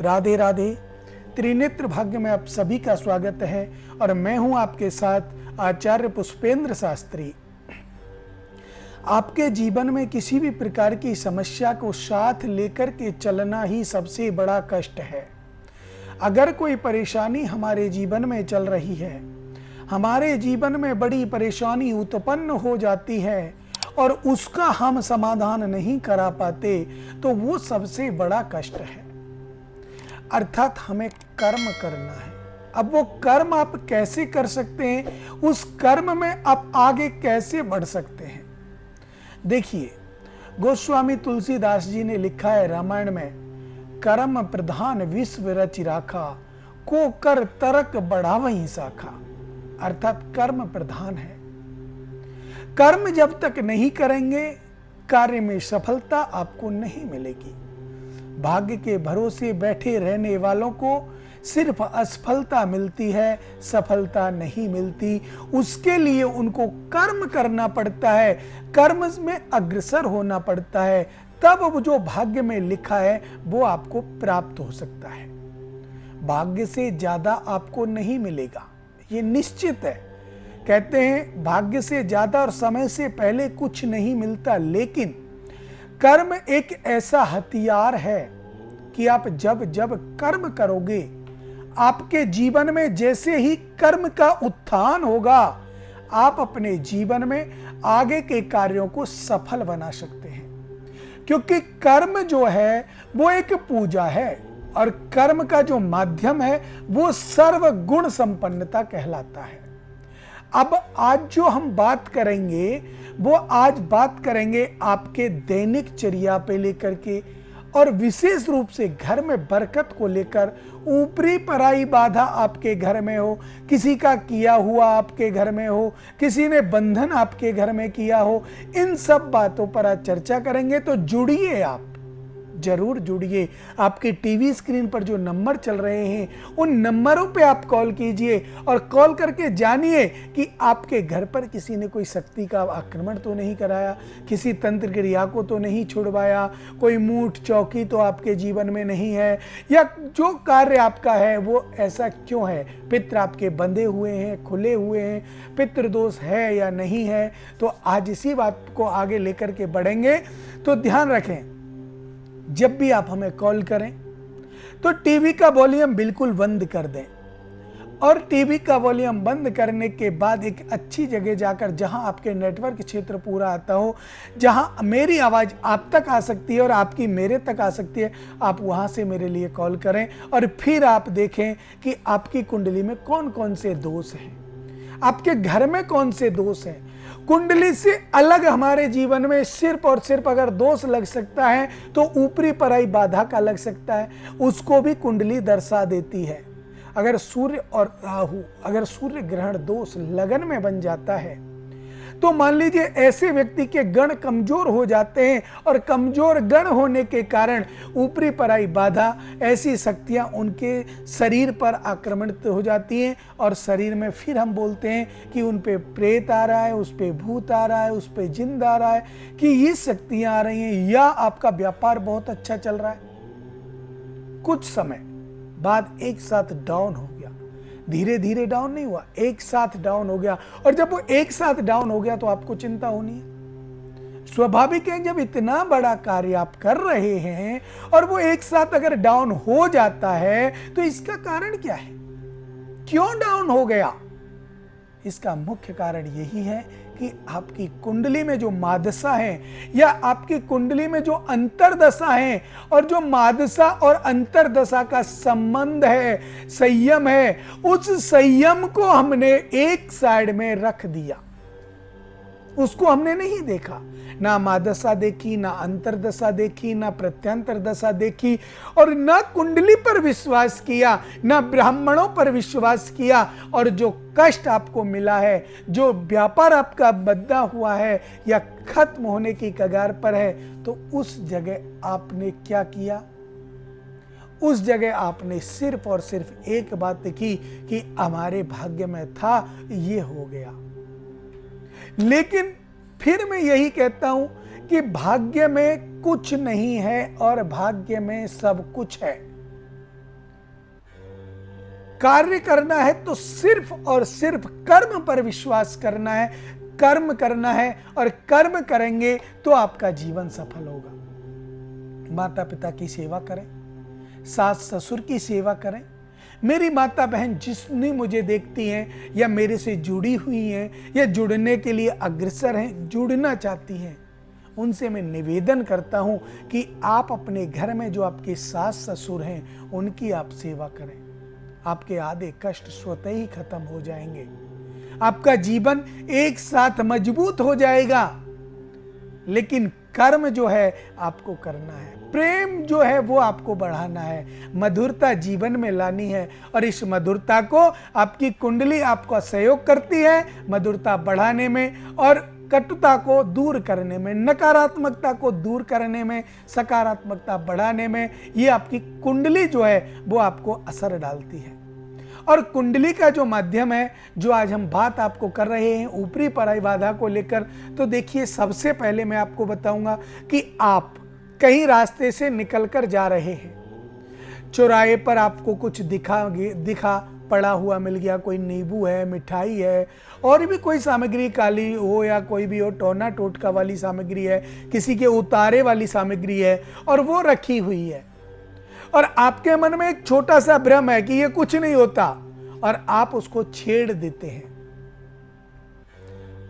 राधे राधे। त्रिनेत्र भाग्य में आप सभी का स्वागत है और मैं हूं आपके साथ आचार्य पुष्पेंद्र शास्त्री। आपके जीवन में किसी भी प्रकार की समस्या को साथ लेकर के चलना ही सबसे बड़ा कष्ट है। अगर कोई परेशानी हमारे जीवन में चल रही है, हमारे जीवन में बड़ी परेशानी उत्पन्न हो जाती है और उसका हम समाधान नहीं करा पाते, तो वो सबसे बड़ा कष्ट है। अर्थात हमें कर्म करना है। अब वो कर्म आप कैसे कर सकते हैं, उस कर्म में आप आगे कैसे बढ़ सकते हैं। देखिए, गोस्वामी तुलसीदास जी ने लिखा है रामायण में, कर्म प्रधान विश्व रचि राखा, को कर तरक बढ़ावहीं शाखा। अर्थात कर्म प्रधान है। कर्म जब तक नहीं करेंगे, कार्य में सफलता आपको नहीं मिलेगी। भाग्य के भरोसे बैठे रहने वालों को सिर्फ असफलता मिलती है, सफलता नहीं मिलती। उसके लिए उनको कर्म करना पड़ता है, कर्म में अग्रसर होना पड़ता है, तब वो जो भाग्य में लिखा है वो आपको प्राप्त हो सकता है। भाग्य से ज्यादा आपको नहीं मिलेगा, ये निश्चित है। कहते हैं भाग्य से ज्यादा और समय से पहले कुछ नहीं मिलता, लेकिन कर्म एक ऐसा हथियार है कि आप जब जब कर्म करोगे, आपके जीवन में जैसे ही कर्म का उत्थान होगा, आप अपने जीवन में आगे के कार्यों को सफल बना सकते हैं। क्योंकि कर्म जो है वो एक पूजा है और कर्म का जो माध्यम है वो सर्व गुण संपन्नता कहलाता है। अब आज जो हम बात करेंगे वो आज बात करेंगे आपके दैनिक चर्या पे लेकर के, और विशेष रूप से घर में बरकत को लेकर। ऊपरी पराई बाधा आपके घर में हो, किसी का किया हुआ आपके घर में हो, किसी ने बंधन आपके घर में किया हो, इन सब बातों पर आज चर्चा करेंगे। तो जुड़िए, आप जरूर जुड़िए। आपके टीवी स्क्रीन पर जो नंबर चल रहे हैं उन नंबरों पे आप कॉल कीजिए और कॉल करके जानिए कि आपके घर पर किसी ने कोई शक्ति का आक्रमण तो नहीं कराया, किसी तंत्र क्रिया को तो नहीं छुड़वाया, कोई मूठ चौकी तो आपके जीवन में नहीं है, या जो कार्य आपका है वो ऐसा क्यों है, पितृ आपके बंधे हुए हैं, खुले हुए हैं, पितृदोष है या नहीं है। तो आज इसी बात को आगे लेकर के बढ़ेंगे। तो ध्यान रखें, जब भी आप हमें कॉल करें तो टीवी का वॉल्यूम बिल्कुल बंद कर दें, और टीवी का वॉल्यूम बंद करने के बाद एक अच्छी जगह जाकर, जहां आपके नेटवर्क क्षेत्र पूरा आता हो, जहां मेरी आवाज आप तक आ सकती है और आपकी मेरे तक आ सकती है, आप वहां से मेरे लिए कॉल करें और फिर आप देखें कि आपकी कुंडली में कौन कौन से दोष हैं, आपके घर में कौन से दोष हैं। कुंडली से अलग हमारे जीवन में सिर्फ और सिर्फ अगर दोष लग सकता है तो ऊपरी पराई बाधा का लग सकता है, उसको भी कुंडली दर्शा देती है। अगर सूर्य और राहु, अगर सूर्य ग्रहण दोष लगन में बन जाता है तो मान लीजिए ऐसे व्यक्ति के गण कमजोर हो जाते हैं, और कमजोर गण होने के कारण ऊपरी पराई बाधा, ऐसी शक्तियां उनके शरीर पर आक्रमणित हो जाती हैं, और शरीर में फिर हम बोलते हैं कि उन पे प्रेत आ रहा है, उस पे भूत आ रहा है, उस पे जिंद आ रहा है, कि ये शक्तियां आ रही हैं। या आपका व्यापार बहुत अच्छा चल रहा है, कुछ समय बाद एक साथ डाउन हो गया, धीरे धीरे डाउन नहीं हुआ, एक साथ डाउन हो गया, और जब वो एक साथ डाउन हो गया तो आपको चिंता होनी है। स्वाभाविक है, जब इतना बड़ा कार्य आप कर रहे हैं और वो एक साथ अगर डाउन हो जाता है तो इसका कारण क्या है, क्यों डाउन हो गया। इसका मुख्य कारण यही है कि आपकी कुंडली में जो मादशा है, या आपकी कुंडली में जो अंतरदशा है, और जो मादशा और अंतरदशा का संबंध है, संयम है, उस संयम को हमने एक साइड में रख दिया, उसको हमने नहीं देखा। ना मादशा देखी, ना अंतरदशा देखी, ना प्रत्यंतर दशा देखी, और ना कुंडली पर विश्वास किया, ना ब्राह्मणों पर विश्वास किया। और जो कष्ट आपको मिला है, जो व्यापार आपका बद्दा हुआ है या खत्म होने की कगार पर है, तो उस जगह आपने क्या किया, उस जगह आपने सिर्फ और सिर्फ एक बात देखी कि हमारे भाग्य में था, ये हो गया। लेकिन फिर मैं यही कहता हूं कि भाग्य में कुछ नहीं है और भाग्य में सब कुछ है। कार्य करना है तो सिर्फ और सिर्फ कर्म पर विश्वास करना है, कर्म करना है, और कर्म करेंगे तो आपका जीवन सफल होगा। माता पिता की सेवा करें, सास ससुर की सेवा करें। मेरी माता बहन जिसने मुझे देखती हैं या मेरे से जुड़ी हुई हैं या जुड़ने के लिए अग्रसर हैं, जुड़ना चाहती हैं, उनसे मैं निवेदन करता हूं कि आप अपने घर में जो आपके सास ससुर हैं उनकी आप सेवा करें। आपके आधे कष्ट स्वतः ही खत्म हो जाएंगे, आपका जीवन एक साथ मजबूत हो जाएगा। लेकिन कर्म जो है आपको करना है, प्रेम जो है वो आपको बढ़ाना है, मधुरता जीवन में लानी है, और इस मधुरता को आपकी कुंडली आपका सहयोग करती है मधुरता बढ़ाने में और कटुता को दूर करने में, नकारात्मकता को दूर करने में, सकारात्मकता बढ़ाने में। ये आपकी कुंडली जो है वो आपको असर डालती है। और कुंडली का जो माध्यम है, जो आज हम बात आपको कर रहे हैं ऊपरी पराई बाधा को लेकर, तो देखिए सबसे पहले मैं आपको बताऊंगा कि आप कहीं रास्ते से निकलकर जा रहे हैं, चौराहे पर आपको कुछ दिखा पड़ा हुआ मिल गया, कोई नींबू है, मिठाई है, और भी कोई सामग्री, काली हो या कोई भी हो, टोना टोटका वाली सामग्री है, किसी के उतारे वाली सामग्री है, और वो रखी हुई है, और आपके मन में एक छोटा सा भ्रम है कि ये कुछ नहीं होता, और आप उसको छेड़ देते हैं।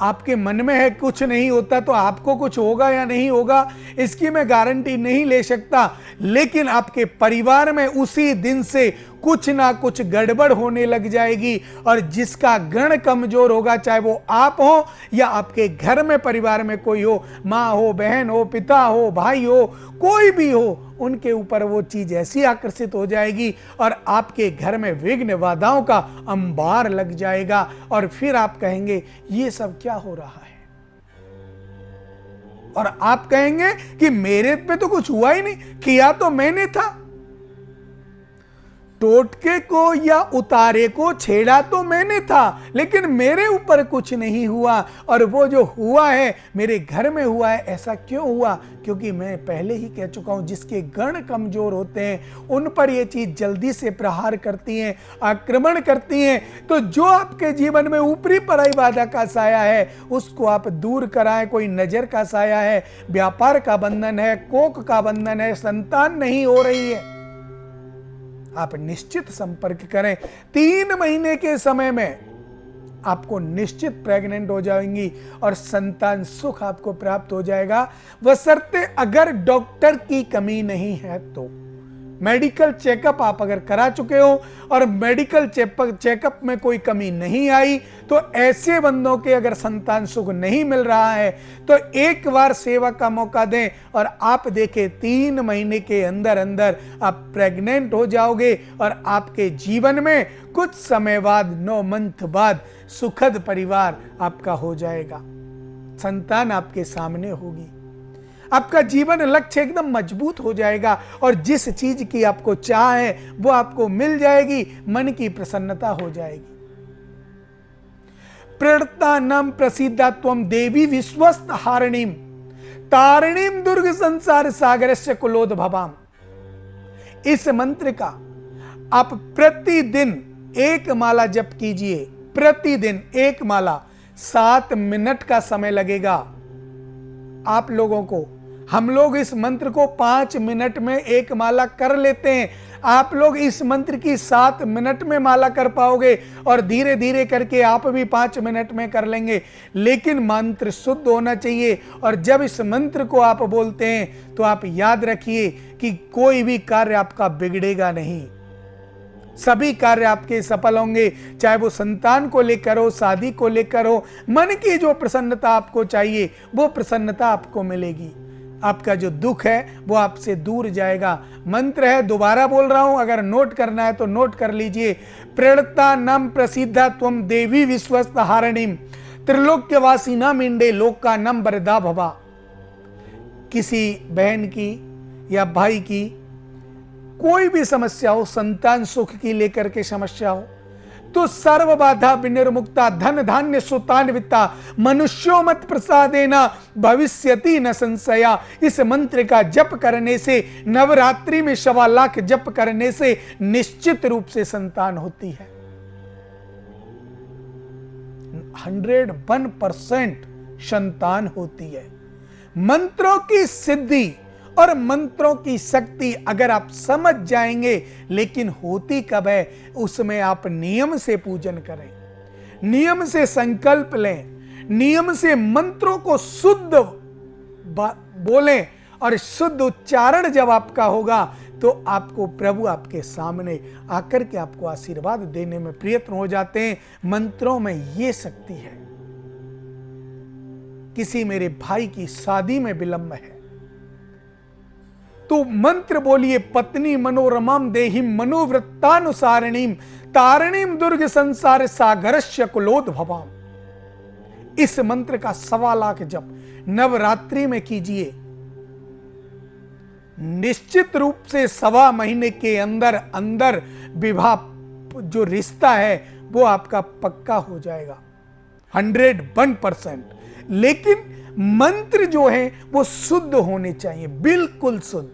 आपके मन में है कुछ नहीं होता, तो आपको कुछ होगा या नहीं होगा इसकी मैं गारंटी नहीं ले सकता, लेकिन आपके परिवार में उसी दिन से कुछ ना कुछ गड़बड़ होने लग जाएगी, और जिसका गण कमजोर होगा, चाहे वो आप हो या आपके घर में परिवार में कोई हो, माँ हो, बहन हो, पिता हो, भाई हो, कोई भी हो, उनके ऊपर वो चीज ऐसी आकर्षित हो जाएगी और आपके घर में विघ्न बाधाओं का अंबार लग जाएगा, और फिर आप कहेंगे ये सब क्या हो रहा है, और आप कहेंगे कि मेरे पे तो कुछ हुआ ही नहीं, किया तो मैंने था, टोटके को या उतारे को छेड़ा तो मैंने था, लेकिन मेरे ऊपर कुछ नहीं हुआ, और वो जो हुआ है मेरे घर में हुआ है। ऐसा क्यों हुआ? क्योंकि मैं पहले ही कह चुका हूं, जिसके गण कमजोर होते हैं उन पर ये चीज जल्दी से प्रहार करती हैं, आक्रमण करती हैं। तो जो आपके जीवन में ऊपरी पराई बाधा का साया है उसको आप दूर कराएं। कोई नजर का साया है, व्यापार का बंधन है, कोख का बंधन है, संतान नहीं हो रही है, आप निश्चित संपर्क करें। 3 महीने के समय में आपको निश्चित प्रेग्नेंट हो जाएंगी और संतान सुख आपको प्राप्त हो जाएगा, बशर्ते अगर डॉक्टर की कमी नहीं है तो। मेडिकल चेकअप आप अगर करा चुके हो और मेडिकल चेकअप में कोई कमी नहीं आई, तो ऐसे बंदों के अगर संतान सुख नहीं मिल रहा है तो एक बार सेवा का मौका दें और आप देखें 3 महीने के अंदर अंदर आप प्रेग्नेंट हो जाओगे और आपके जीवन में कुछ समय बाद 9 मंथ बाद सुखद परिवार आपका हो जाएगा, संतान आपके सामने होगी, आपका जीवन लक्ष्य एकदम मजबूत हो जाएगा और जिस चीज की आपको चाह है वो आपको मिल जाएगी, मन की प्रसन्नता हो जाएगी। प्रणतानम प्रसिद्धा त्वम देवी विश्वस्त हारिणीम तारिणीम दुर्ग संसार सागरस्य कुलोद्भवाम। इस मंत्र का आप प्रतिदिन 1 माला जप कीजिए, प्रतिदिन 1 माला, 7 मिनट का समय लगेगा आप लोगों को। हम लोग इस मंत्र को 5 मिनट में 1 माला कर लेते हैं, आप लोग इस मंत्र की 7 मिनट में माला कर पाओगे और धीरे धीरे करके आप भी 5 मिनट में कर लेंगे। लेकिन मंत्र शुद्ध होना चाहिए और जब इस मंत्र को आप बोलते हैं तो आप याद रखिए कि कोई भी कार्य आपका बिगड़ेगा नहीं, सभी कार्य आपके सफल होंगे, चाहे वो संतान को लेकर हो, शादी को लेकर हो, मन की जो प्रसन्नता आपको चाहिए वो प्रसन्नता आपको मिलेगी, आपका जो दुख है वो आपसे दूर जाएगा। मंत्र है, दोबारा बोल रहा हूं, अगर नोट करना है तो नोट कर लीजिए। प्रणतानम प्रसिद्धा त्वम देवी विश्वस्त हारिणीम त्रिलोक्यवासी न मिंडे लोक का नम वरदा भवा। किसी बहन की या भाई की कोई भी समस्या हो, संतान सुख की लेकर के समस्या हो, तो सर्व बाधा विनिर्मुक्ता धन धान्य सुतान्विता मनुष्यो मत प्रसादेना भविष्यति न संशया। इस मंत्र का जप करने से, नवरात्रि में 1.25 लाख जप करने से निश्चित रूप से संतान होती है। 101% संतान होती है। मंत्रों की सिद्धि और मंत्रों की शक्ति अगर आप समझ जाएंगे, लेकिन होती कब है, उसमें आप नियम से पूजन करें, नियम से संकल्प लें, नियम से मंत्रों को शुद्ध बोलें और शुद्ध उच्चारण जब आपका होगा तो आपको प्रभु आपके सामने आकर के आपको आशीर्वाद देने में प्रयत्न हो जाते हैं। मंत्रों में ये शक्ति है। किसी मेरे भाई की शादी में विलंब है तो मंत्र बोलिए, पत्नी मनोरमाम देहिम मनोवृत्तानुसारिणीम तारिणीम दुर्ग संसार सागरस्य कुलोद्भवाम। इस मंत्र का 1.25 लाख जप नवरात्रि में कीजिए। निश्चित रूप से 1.25 महीने के अंदर अंदर विवाह जो रिश्ता है वो आपका पक्का हो जाएगा 101%। लेकिन मंत्र जो है वो शुद्ध होने चाहिए, बिल्कुल शुद्ध।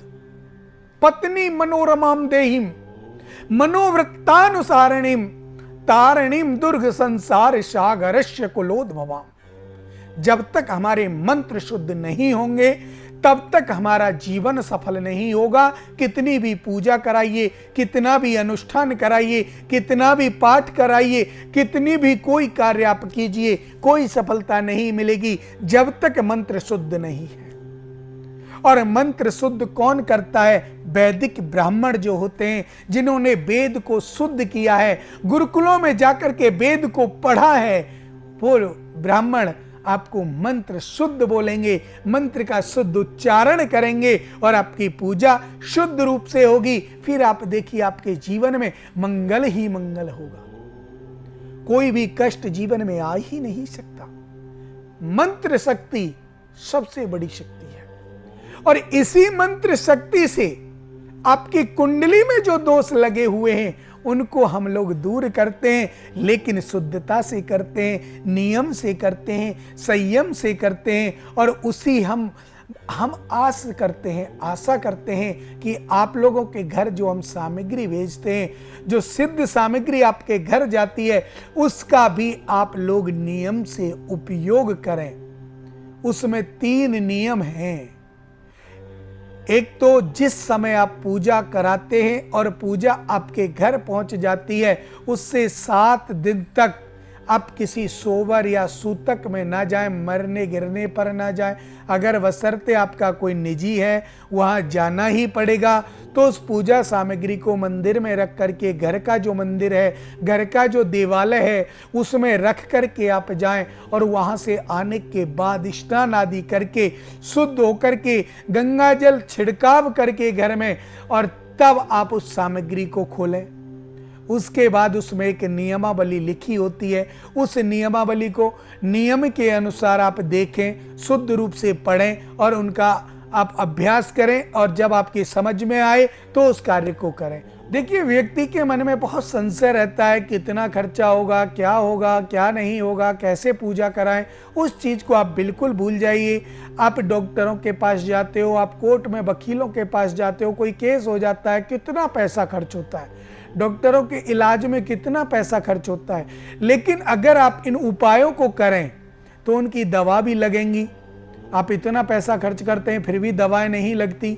पत्नी मनोरमाम देहिम मनोवृत्तानुसारिणीम तारिणीम दुर्ग संसार सागरस्य कुलोद्भवाम। जब तक हमारे मंत्र शुद्ध नहीं होंगे तब तक हमारा जीवन सफल नहीं होगा। कितनी भी पूजा कराइए, कितना भी अनुष्ठान कराइए, कितना भी पाठ कराइए, कितनी भी कोई कार्य आप कीजिए, कोई सफलता नहीं मिलेगी जब तक मंत्र शुद्ध नहीं है। और मंत्र शुद्ध कौन करता है? वैदिक ब्राह्मण जो होते हैं, जिन्होंने वेद को शुद्ध किया है, गुरुकुलों में जाकर के वेद को पढ़ा है, वो ब्राह्मण आपको मंत्र शुद्ध बोलेंगे, मंत्र का शुद्ध उच्चारण करेंगे और आपकी पूजा शुद्ध रूप से होगी। फिर आप देखिए आपके जीवन में मंगल ही मंगल होगा, कोई भी कष्ट जीवन में आ ही नहीं सकता। मंत्र शक्ति सबसे बड़ी शक्ति है और इसी मंत्र शक्ति से आपकी कुंडली में जो दोष लगे हुए हैं उनको हम लोग दूर करते हैं, लेकिन शुद्धता से करते हैं, नियम से करते हैं, संयम से करते हैं। और उसी हम आस करते हैं, आशा करते हैं कि आप लोगों के घर जो हम सामग्री भेजते हैं, जो सिद्ध सामग्री आपके घर जाती है, उसका भी आप लोग नियम से उपयोग करें। उसमें 3 नियम हैं। एक तो जिस समय आप पूजा कराते हैं और पूजा आपके घर पहुंच जाती है, उससे 7 दिन तक आप किसी सोवर या सूतक में ना जाएं, मरने गिरने पर ना जाएं। अगर बशर्ते आपका कोई निजी है, वहां जाना ही पड़ेगा, तो उस पूजा सामग्री को मंदिर में रख करके, घर का जो मंदिर है, घर का जो देवालय है, उसमें रख करके आप जाएं और वहां से आने के बाद स्नान आदि करके शुद्ध होकर के गंगा जल छिड़काव करके घर में, और तब आप उस सामग्री को खोलें। उसके बाद उसमें एक नियमावली लिखी होती है, उस नियमावली को नियम के अनुसार आप देखें, शुद्ध रूप से पढ़ें और उनका आप अभ्यास करें, और जब आपकी समझ में आए तो उस कार्य को करें। देखिए, व्यक्ति के मन में बहुत संशय रहता है, कितना खर्चा होगा, क्या नहीं होगा, कैसे पूजा कराएं। उस चीज़ को आप बिल्कुल भूल जाइए। आप डॉक्टरों के पास जाते हो, आप कोर्ट में वकीलों के पास जाते हो, कोई केस हो जाता है, कितना पैसा खर्च होता है, डॉक्टरों के इलाज में कितना पैसा खर्च होता है। लेकिन अगर आप इन उपायों को करें तो उनकी दवा भी लगेंगी। आप इतना पैसा खर्च करते हैं फिर भी दवाएं नहीं लगती,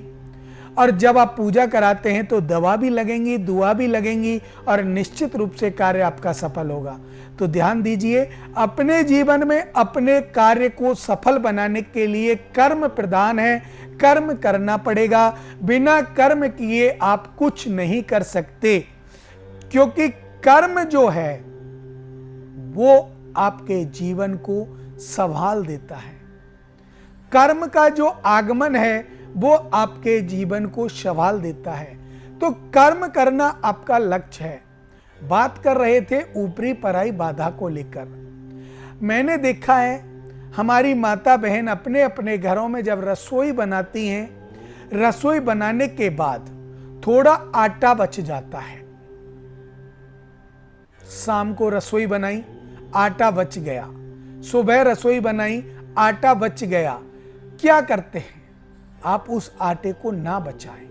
और जब आप पूजा कराते हैं तो दवा भी लगेंगी, दुआ भी लगेंगी, और निश्चित रूप से कार्य आपका सफल होगा। तो ध्यान दीजिए, अपने जीवन में अपने कार्य को सफल बनाने के लिए कर्म प्रधान है, कर्म करना पड़ेगा। बिना कर्म किए आप कुछ नहीं कर सकते, क्योंकि कर्म जो है वो आपके जीवन को संभाल देता है। कर्म का जो आगमन है वो आपके जीवन को संभाल देता है। तो कर्म करना आपका लक्ष्य है। बात कर रहे थे ऊपरी पराई बाधा को लेकर। मैंने देखा है हमारी माता बहन अपने अपने घरों में जब रसोई बनाती हैं, रसोई बनाने के बाद थोड़ा आटा बच जाता है, शाम को रसोई बनाई, आटा बच गया, सुबह रसोई बनाई, आटा बच गया, क्या करते हैं? आप उस आटे को ना बचाएं।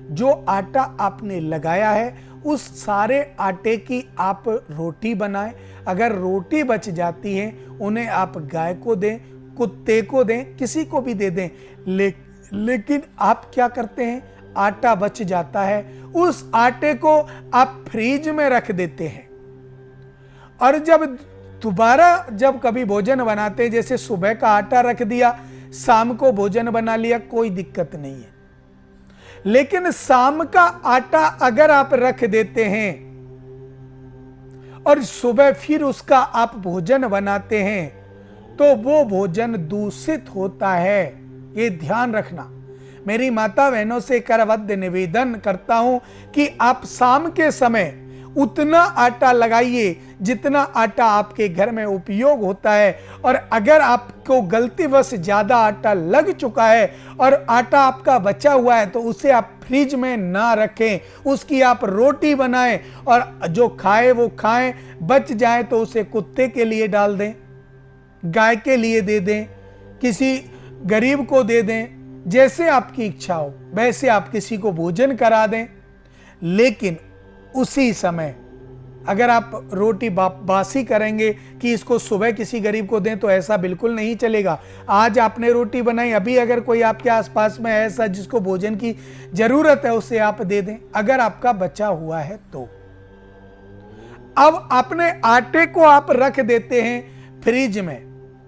जो आटा आपने लगाया है उस सारे आटे की आप रोटी बनाएं। अगर रोटी बच जाती है उन्हें आप गाय को दें, कुत्ते को दें, किसी को भी दे दें। लेकिन आप क्या करते हैं? आटा बच जाता है, उस आटे को आप फ्रिज में रख देते हैं और जब कभी भोजन बनाते हैं, जैसे सुबह का आटा रख दिया, शाम को भोजन बना लिया, कोई दिक्कत नहीं है। लेकिन शाम का आटा अगर आप रख देते हैं और सुबह फिर उसका आप भोजन बनाते हैं तो वो भोजन दूषित होता है। ये ध्यान रखना। मेरी माता बहनों से करबद्ध निवेदन करता हूं कि आप शाम के समय उतना आटा लगाइए जितना आटा आपके घर में उपयोग होता है। और अगर आपको गलतीवश ज्यादा आटा लग चुका है और आटा आपका बचा हुआ है तो उसे आप फ्रिज में ना रखें, उसकी आप रोटी बनाएं और जो खाए वो खाएं, बच जाए तो उसे कुत्ते के लिए डाल दें, गाय के लिए दे दें, किसी गरीब को दे दें, जैसे आपकी इच्छा हो वैसे आप किसी को भोजन करा दें। लेकिन उसी समय अगर आप रोटी बासी करेंगे कि इसको सुबह किसी गरीब को दें तो ऐसा बिल्कुल नहीं चलेगा। आज आपने रोटी बनाई, अभी अगर कोई आपके आसपास में ऐसा जिसको भोजन की जरूरत है उसे आप दे दें, अगर आपका बचा हुआ है तो। अब अपने आटे को आप रख देते हैं फ्रिज में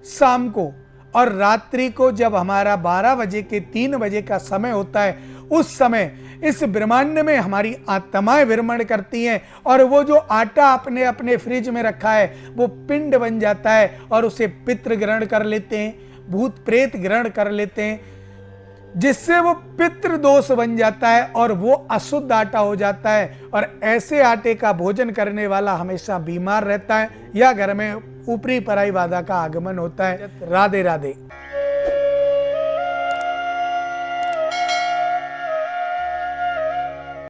शाम को, और रात्रि को जब हमारा 12 बजे के 3 बजे का समय होता है उस समय इस ब्रह्मांड में हमारी आत्माएं विरमण करती हैं और वो जो आटा आपने अपने फ्रिज में रखा है वो पिंड बन जाता है और उसे पितृ ग्रहण कर लेते हैं, भूत प्रेत ग्रहण कर लेते हैं, जिससे वो पितृ दोष बन जाता है और वो अशुद्ध आटा हो जाता है। और ऐसे आटे का भोजन करने वाला हमेशा बीमार रहता है या घर में ऊपरी पराई बाधा का आगमन होता है। राधे राधे।